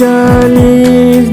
40